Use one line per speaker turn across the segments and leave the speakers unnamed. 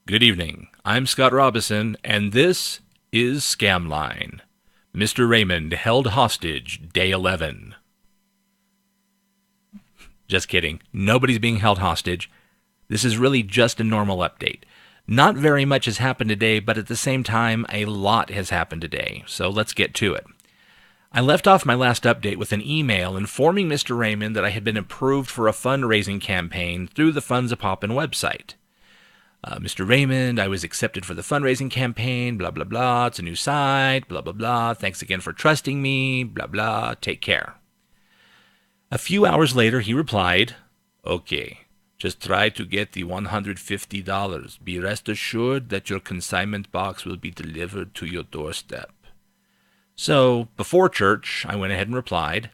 Good evening. I'm Scott Robinson, and this is Scamline. Mr. Raymond held hostage, day 11. Just kidding. Nobody's being held hostage. This is really just a normal update. Not very much has happened today, but at the same time, a lot has happened today. So let's get to it. I left off my last update with an email informing Mr. Raymond that I had been approved for a fundraising campaign through the Funds a Poppin' website. Mr. Raymond, I was accepted for the fundraising campaign, blah, blah, blah. It's a new site, blah, blah, blah. Thanks again for trusting me, blah, blah. Take care. A few hours later, he replied, "Okay, just try to get the $150. Be rest assured that your consignment box will be delivered to your doorstep." So, before church, I went ahead and replied,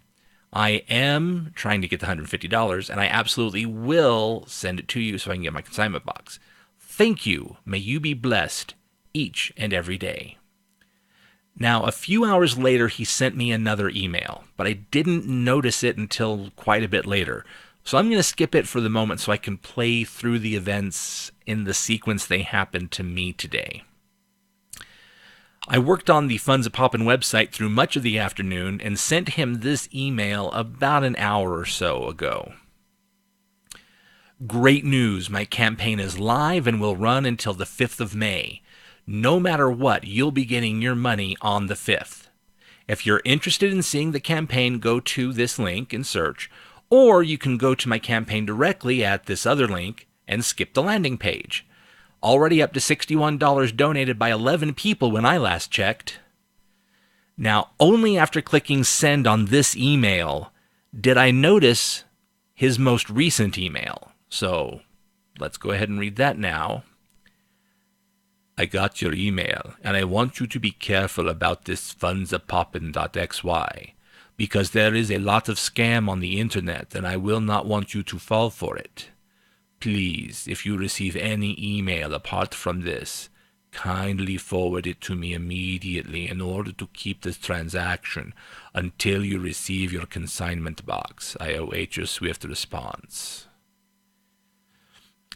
"I am trying to get the $150, and I absolutely will send it to you so I can get my consignment box. Thank you. May you be blessed each and every day." Now, a few hours later, he sent me another email, but I didn't notice it until quite a bit later. So I'm going to skip it for the moment so I can play through the events in the sequence they happened to me today. I worked on the Funds a Poppin' website through much of the afternoon and sent him this email about an hour or so ago. "Great news, my campaign is live and will run until the 5th of May. No matter what, you'll be getting your money on the 5th. If you're interested in seeing the campaign, go to this link and search, or you can go to my campaign directly at this other link and skip the landing page. Already up to $61 donated by 11 people when I last checked." Now, only after clicking send on this email did I notice his most recent email. So, let's go ahead and read that now. "I got your email, and I want you to be careful about this fundsapoppin.xy, because there is a lot of scam on the internet, and I will not want you to fall for it. Please, if you receive any email apart from this, kindly forward it to me immediately in order to keep this transaction until you receive your consignment box. I await your swift response."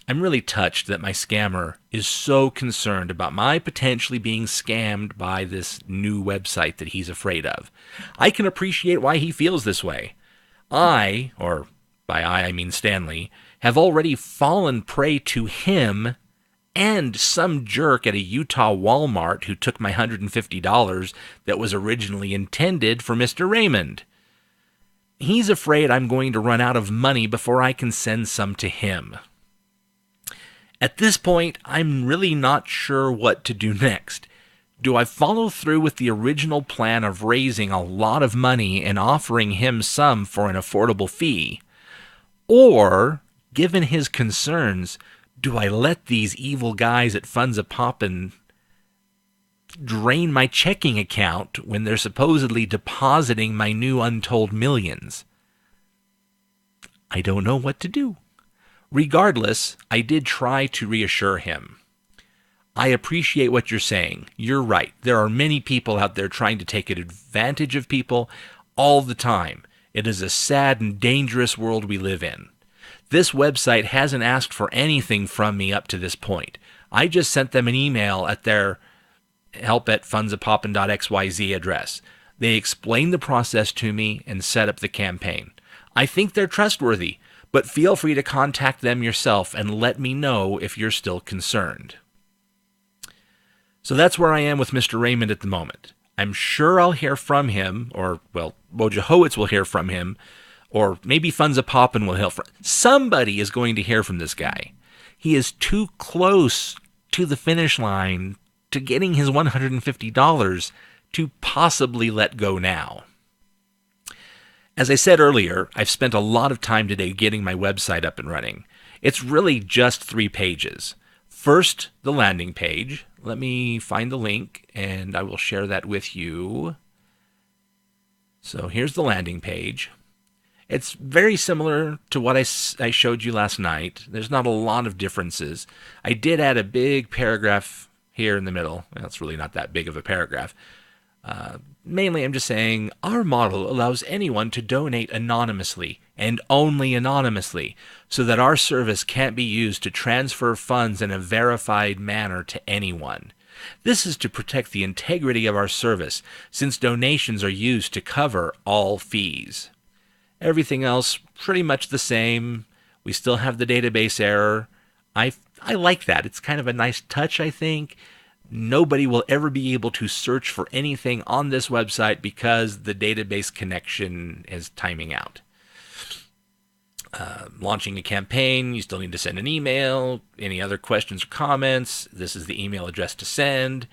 I'm really touched that my scammer is so concerned about my potentially being scammed by this new website that he's afraid of. I can appreciate why he feels this way. I, or by I mean Stanley, have already fallen prey to him and some jerk at a Utah Walmart who took my $150 that was originally intended for Mr. Raymond. He's afraid I'm going to run out of money before I can send some to him. At this point, I'm really not sure what to do next. Do I follow through with the original plan of raising a lot of money and offering him some for an affordable fee? Or, given his concerns, do I let these evil guys at Funds a Poppin' drain my checking account when they're supposedly depositing my new untold millions? I don't know what to do. Regardless, I did try to reassure him. "I appreciate what you're saying. You're right. There are many people out there trying to take advantage of people all the time. It is a sad and dangerous world we live in. This website hasn't asked for anything from me up to this point. I just sent them an email at their help@fundsapoppin.xyz address. They explained the process to me and set up the campaign. I think they're trustworthy, but feel free to contact them yourself and let me know if you're still concerned." So that's where I am with Mr. Raymond at the moment. I'm sure I'll hear from him, or, well, Wojciechowicz will hear from him, or maybe Funds a Poppin' will hear from him. Somebody is going to hear from this guy. He is too close to the finish line to getting his $150 to possibly let go now. As I said earlier, I've spent a lot of time today getting my website up and running. It's really just 3 pages. First, the landing page. Let me find the link, and I will share that with you. So here's the landing page. It's very similar to what I showed you last night. There's not a lot of differences. I did add a big paragraph here in the middle. Well, it's really not that big of a paragraph. Mainly, I'm just saying our model allows anyone to donate anonymously and only anonymously, so that our service can't be used to transfer funds in a verified manner to anyone. This is to protect the integrity of our service, since donations are used to cover all fees. Everything else, pretty much the same. We still have the database error. I like that. It's kind of a nice touch, I think. Nobody will ever be able to search for anything on this website because the database connection is timing out. Launching a campaign, you still need to send an email. Any other questions or comments, this is the email address to send.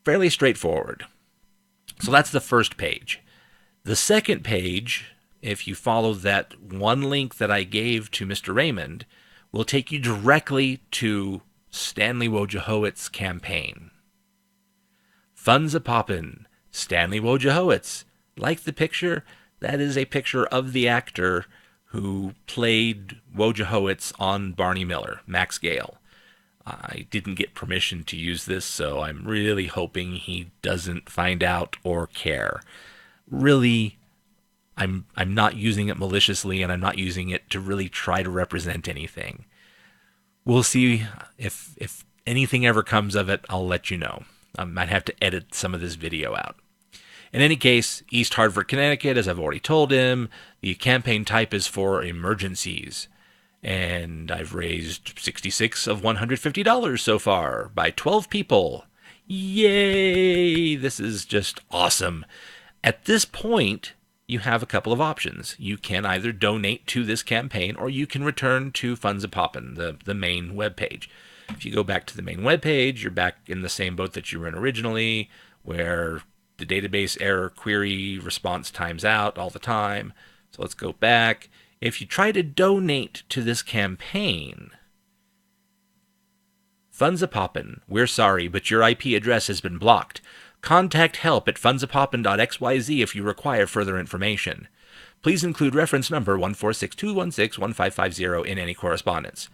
Fairly straightforward. So that's the first page. The second page, if you follow that one link that I gave to Mr. Raymond, will take you directly to Stanley Wojciechowicz campaign. Funds a-poppin', Stanley Wojciechowicz. Like the picture? That is a picture of the actor who played Wojciechowicz on Barney Miller, Max Gale. I didn't get permission to use this, so I'm really hoping he doesn't find out or care. Really, I'm not using it maliciously, and I'm not using it to really try to represent anything. We'll see if anything ever comes of it. I'll let you know. I might have to edit some of this video out. In any case, East Hartford, Connecticut, as I've already told him, the campaign type is for emergencies. And I've raised $66 of $150 so far by 12 people. Yay! This is just awesome. At this point, you have a couple of options. You can either donate to this campaign, or you can return to Funds a-Poppin', the main webpage. If you go back to the main webpage, you're back in the same boat that you were in originally, where the database error query response times out all the time. So let's go back. If you try to donate to this campaign, Funds a-Poppin', we're sorry, but your IP address has been blocked. Contact help at fundsapoppin.xyz if you require further information. Please include reference number 146-216-1550 in any correspondence.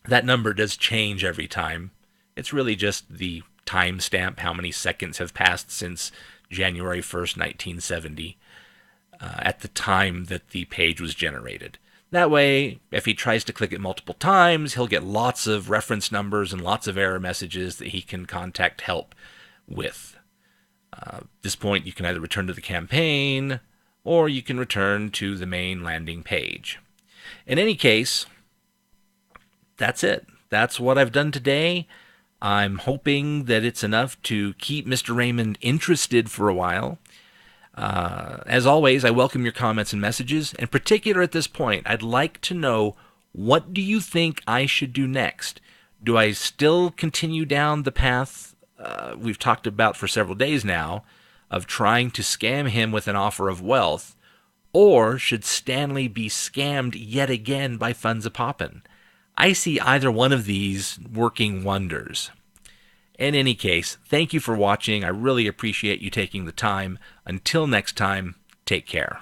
That number does change every time. It's really just the timestamp, how many seconds have passed since January 1st, 1970, at the time that the page was generated. That way, if he tries to click it multiple times, he'll get lots of reference numbers and lots of error messages that he can contact help with. At this point, you can either return to the campaign, or you can return to the main landing page. In any case, that's it. That's what I've done today. I'm hoping that it's enough to keep Mr. Raymond interested for a while. As always, I welcome your comments and messages. In particular, at this point, I'd like to know, what do you think I should do next? Do I still continue down the path we've talked about for several days now, of trying to scam him with an offer of wealth, or should Stanley be scammed yet again by Funds a-Poppin'? I see either one of these working wonders. In any case, thank you for watching. I really appreciate you taking the time. Until next time, take care.